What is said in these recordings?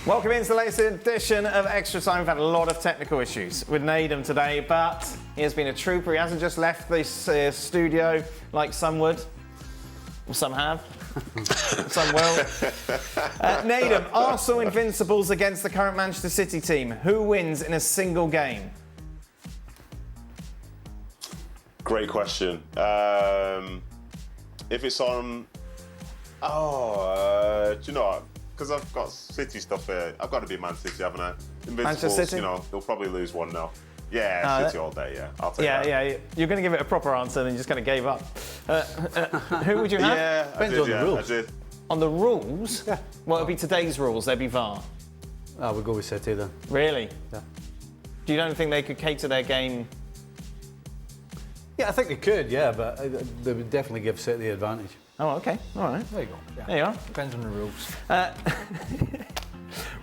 Welcome into the latest edition of Extra Time. We've had a lot of technical issues with Nedum today, but he has been a trooper. He hasn't just left this studio like some would, or some have, some will. Nedum, Arsenal Invincibles against the current Manchester City team. Who wins in a single game? Great question. If it's on... do you know what? Because I've got City stuff here, I've got to be Man City, haven't I? Invincibles, City? you know, they'll probably lose 1-0. Yeah, City all day, yeah. I'll take that. Yeah. You're going to give it a proper answer, then you just kind of gave up. Who would you have? Yeah, Depends on the rules. I did. On the rules? Yeah. Well, it'd be today's rules. There'd be VAR. I would go with City then. Really? Yeah. Do you don't think they could cater their game? Yeah, I think they could, yeah, but they would definitely give City the advantage. Oh, okay. All right. There you go. Yeah. There you are. Depends on the rules.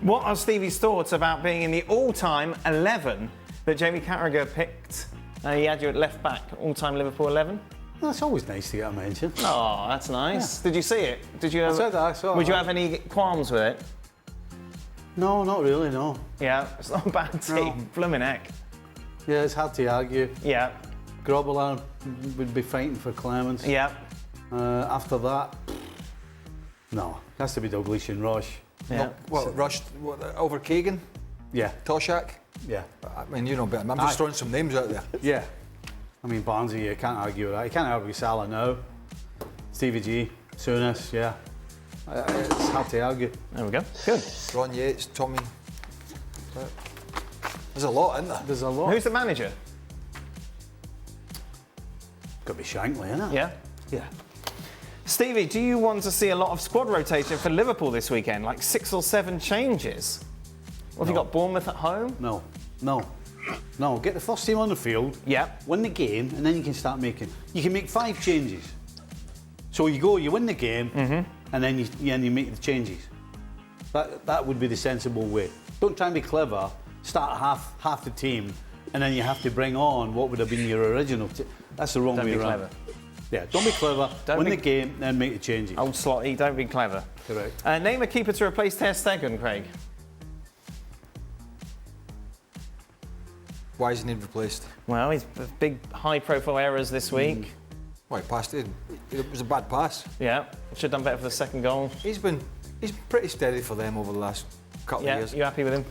What are Stevie's thoughts about being in the all-time 11 that Jamie Carragher picked? He had you at left back, all-time Liverpool 11. Well, it's always nice to get a mention. Oh, that's nice. Yeah. Did you see it? Did you? I saw Would it. you have any qualms with it? No, not really, no. Yeah, it's not a bad team. No. Blooming heck. Yeah, it's hard to argue. Yeah. Grobbelaar would be fighting for Clemens. Yeah. After that, no, it has to be Dalglish and Roche. Yeah. What, rushed over Kagan? Yeah, Toshak? yeah, I mean, you know better. I'm just throwing some names out there. yeah. I mean, Barnsley, you can't argue with that. You can't argue with Salah now. Stevie G, Souness, yeah. It's hard to argue. There we go. Good. Ron Yates, Tommy. There's a lot, isn't there? There's a lot. Who's the manager? Got to be Shankly, isn't it? Yeah. Yeah. Stevie, do you want to see a lot of squad rotation for Liverpool this weekend? Like 6 or 7 changes? Or have you got Bournemouth at home? No. Get the first team on the field. Yeah. Win the game, and then you can start making. You can make 5 changes. So you win the game, and then you make the changes. That would be the sensible way. Don't try and be clever. Start half the team, and then you have to bring on what would have been your original. That's the wrong way around. Clever. Yeah, don't be clever. Win the game, then make the changes. Old Slotty, don't be clever. Correct. Name a keeper to replace Ter Stegen, Craig. Why isn't he replaced? Well, he's big, high-profile errors this week. Why, he passed it. It was a bad pass. Yeah, should have done better for the second goal. He's pretty steady for them over the last couple of years. You happy with him?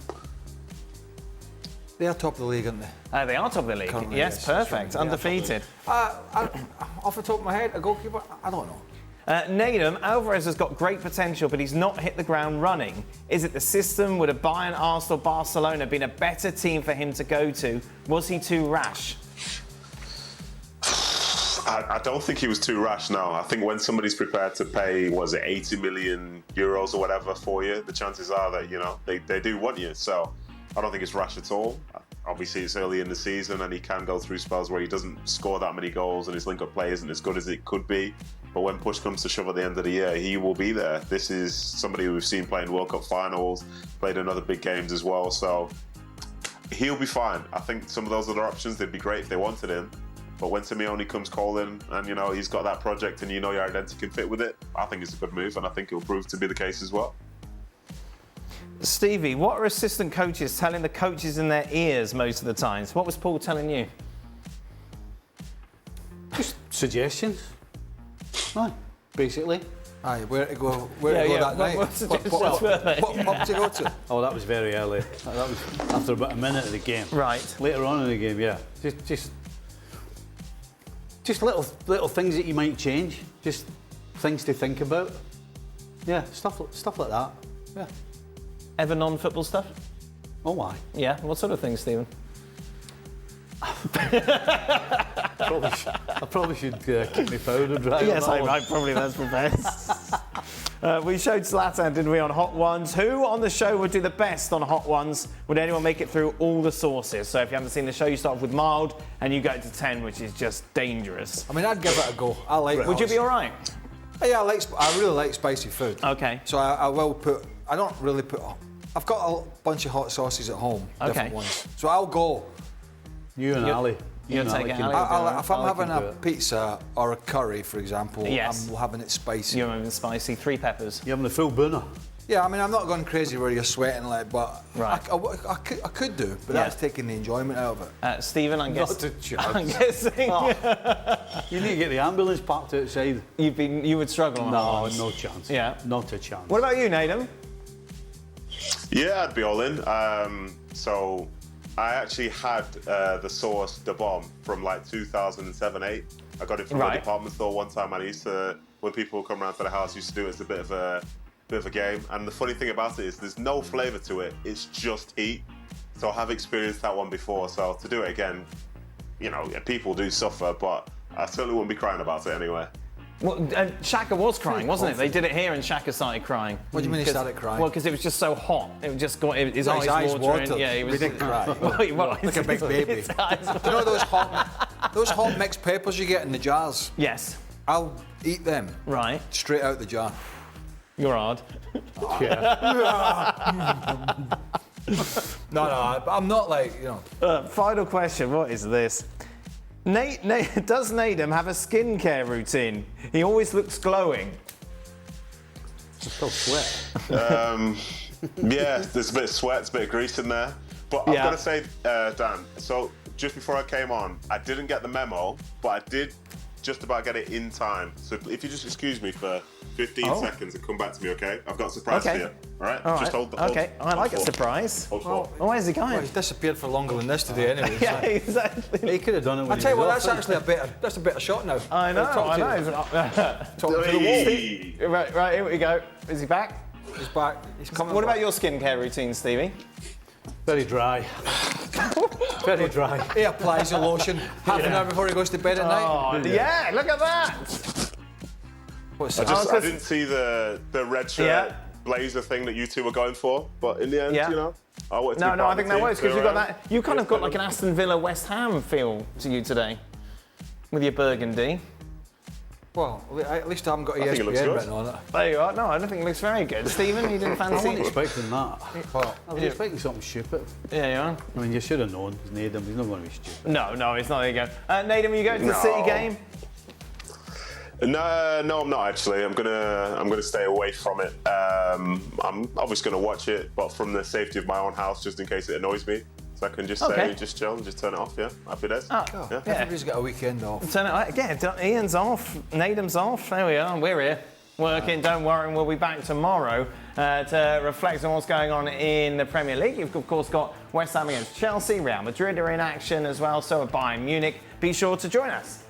They're top of the league, aren't they? They are top of the league. Currently, yes, yes, perfect. that's right. Undefeated. Off the top of my head, a goalkeeper? I don't know. Nedum, Alvarez has got great potential, but he's not hit the ground running. Is it the system? Would a Bayern, Arsenal, Barcelona been a better team for him to go to? Was he too rash? I don't think he was too rash, no. I think when somebody's prepared to pay, 80 million euros or whatever for you, the chances are that, you know, they do want you. So I don't think it's rash at all. Obviously, it's early in the season and he can go through spells where he doesn't score that many goals and his link-up play isn't as good as it could be. But when push comes to shove at the end of the year, he will be there. This is somebody who we've seen playing World Cup finals, played in other big games as well. So he'll be fine. I think some of those other options, they'd be great if they wanted him. But when Simeone comes calling and, you know, he's got that project and you know your identity can fit with it, I think it's a good move and I think it'll prove to be the case as well. Stevie, what are assistant coaches telling the coaches in their ears most of the times? What was Paul telling you? Just suggestions. Right, basically. Aye, where to go that night? What pub to go to? Oh, that was very early. That was after about a minute of the game. Right. Later on in the game, yeah. Just little things that you might change. Just things to think about. Yeah, stuff like that. Yeah. Ever non-football stuff? Oh, why? Yeah. What sort of things, Stephen? I probably should keep my phone and drive. Yes, I probably that's the best. We showed Zlatan, didn't we, on Hot Ones? Who on the show would do the best on Hot Ones? Would anyone make it through all the sources? So if you haven't seen the show, you start off with mild and you go to 10, which is just dangerous. I mean, I'd give it a go. I like. Would you be all right? Yeah, I really like spicy food. Okay. So I will put. I don't really put. I've got a bunch of hot sauces at home, different ones. So I'll go. You and Ali. You'll take it, Ali. If I'm having a pizza or a curry, for example, Yes. I'm having it spicy. You're having spicy, 3 peppers. You're having a full booner. Yeah, I mean, I'm not going crazy where you're sweating, like, but Right. I could do, but that's taking the enjoyment out of it. Stephen, I'm Not guessing. a chance. I'm guessing You need to get the ambulance parked outside. you would struggle on No, that one. no chance. Yeah. Not a chance. What about you, Nedum? Yeah, I'd be all in. So I actually had the sauce, the bomb, from like 2007-8. I got it from a department store one time, and I used to, when people would come around to the house, used to do it as a bit of a game. And the funny thing about it is there's no flavour to it, it's just heat. So I have experienced that one before, so to do it again, you know, people do suffer, but I certainly wouldn't be crying about it anyway. Well, Shaka was crying, wasn't it? They did it here, and Shaka started crying. What do you mean he started crying? Well, because it was just so hot. It was just got his eyes watering. watered. Yeah, he was. We didn't cry. Like a big baby. His eyes Do you know those hot mixed peppers you get in the jars? Yes. I'll eat them Right. straight out the jar. You're hard. No, I'm not like, you know. Final question. What is this? Does Nedum have a skincare routine? He always looks glowing. Still sweat. Yeah, there's a bit of sweat, there's a bit of grease in there. But I've got to say, Dan, so just before I came on, I didn't get the memo, but I did just about get it in time. So if you just excuse me for 15 seconds and come back to me, okay? I've got a surprise for you. All right? All just right. hold Okay, I like a surprise. Hold Oh, where's he going? Well, he's disappeared for longer than this today anyway. Yeah, exactly. He could have done it when I tell you what, he that's was actually a better shot now. I know, Talk to you. Talking to the wall. Hey. Right, here we go. Is he back? He's back. He's coming. What back. about your skincare routine, Stevie? Very dry. Very dry. He applies the lotion half an hour before he goes to bed at night. Oh, yeah, look at that. What's I that? I didn't see the red shirt blazer thing that you two were going for, but in the end, you know, I wanted to be No, part I of think the that team, works because so, you got that. You kind of got like an Aston Villa West Ham feel to you today, with your burgundy. Well, at least I haven't got think it looks ESPN good. written on it. There you are. No, I don't think it looks very good. Stephen, you didn't I wasn't fancy? expecting that. Well, I was expecting something stupid. Yeah, you are. I mean, you should have known. It's Nedum. He's not going to be stupid. No, it's not. There you go. Nedum, you going to the City game? No, I'm not actually. I'm gonna stay away from it. I'm obviously gonna watch it, but from the safety of my own house, just in case it annoys me. So I can just stay, just chill, and just turn it off. Yeah, happy days. Oh, yeah. everybody's got a weekend off. Turn it. Yeah, Ian's off. Nedum's off. There we are. We're here. Working, don't worry, we'll be back tomorrow to reflect on what's going on in the Premier League. You've of course got West Ham against Chelsea, Real Madrid are in action as well, so are Bayern Munich. Be sure to join us.